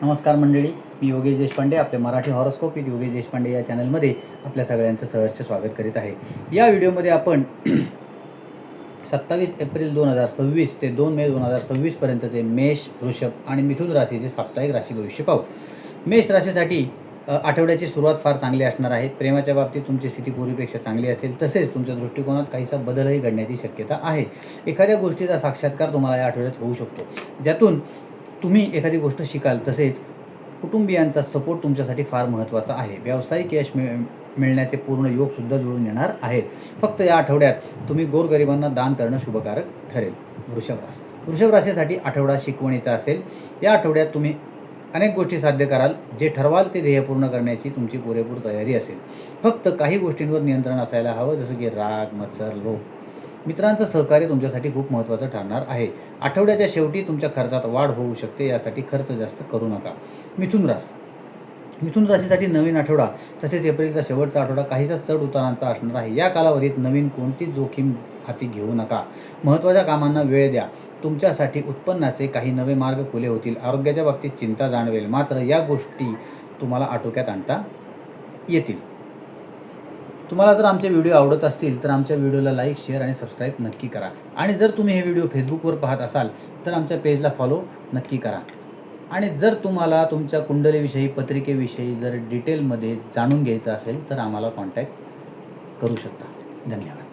नमस्कार मंडळी, मी योगेश देशपांडे आपल्या मराठी हॉरोस्कोप विथ योगेश देशपांडे या चॅनलमध्ये आपल्या सगळ्यांचं सहर्ष स्वागत करीत आहे। या व्हिडिओमध्ये आपण 27 एप्रिल 2026 ते 2 मे 2026 पर्यंतचे मेष, वृषभ आणि मिथुन राशीचे साप्ताहिक राशी भविष्य पाहू। मेष राशीसाठी आठवड्याची सुरुवात फार चांगली असणार आहे। प्रेमाच्या बाबतीत तुमची स्थिती पूर्वीपेक्षा चांगली असेल, तसेच तुमच्या दृष्टिकोनात काहीसा बदलही घडण्याची शक्यता आहे। एखाद्या गोष्टीचा साक्षात्कार तुम्हाला या आठवड्यात होऊ शकतो, ज्यातून तुम्ही एखादी गोष्ट शिकाल। तसेच कुटुंबियांचा सपोर्ट तुमच्यासाठी फार महत्त्वाचा आहे। व्यावसायिक यश मिळण्याचे पूर्ण योगसुद्धा जुळून येणार आहेत। फक्त या आठवड्यात तुम्ही गोरगरिबांना दान करणं शुभकारक ठरेल। वृषभ राशीसाठी आठवडा शिकवणीचा असेल। या आठवड्यात तुम्ही अनेक गोष्टी साध्य कराल। जे ठरवाल ते ध्येय पूर्ण करण्याची तुमची पुरेपूर तयारी असेल। फक्त काही गोष्टींवर नियंत्रण असायला हवं, जसं की राग, मत्सर, लोभ। मित्रांचं सहकार्य तुमच्यासाठी खूप महत्त्वाचं ठरणार आहे। आठवड्याच्या शेवटी तुमच्या खर्चात वाढ होऊ शकते, यासाठी खर्च जास्त करू नका। मिथुन राशीसाठी नवीन आठवडा तसेच एप्रिलचा शेवटचा आठवडा काहीसा चढ उतारांचा असणार आहे। या कालावधीत नवीन कोणतीच जोखीम हाती घेऊ नका। महत्त्वाच्या कामांना वेळ द्या। तुमच्यासाठी उत्पन्नाचे काही नवे मार्ग खुले होतील। आरोग्याच्या बाबतीत चिंता जाणवेल, मात्र या गोष्टी तुम्हाला आटोक्यात आणता येतील। तुम्हाला जर आमचे व्हिडिओ आवडत असतील तर आमच्या व्हिडिओला लाईक, शेअर आणि सबस्क्राईब नक्की करा। आणि जर तुम्ही हे व्हिडिओ फेसबुकवर पाहत असाल तर आमच्या पेजला फॉलो नक्की करा। आणि जर तुम्हाला तुमच्या कुंडलीविषयी, पत्रिकेविषयी जर डिटेलमध्ये जाणून घ्यायचं असेल तर आम्हाला कॉन्टॅक्ट करू शकता। धन्यवाद।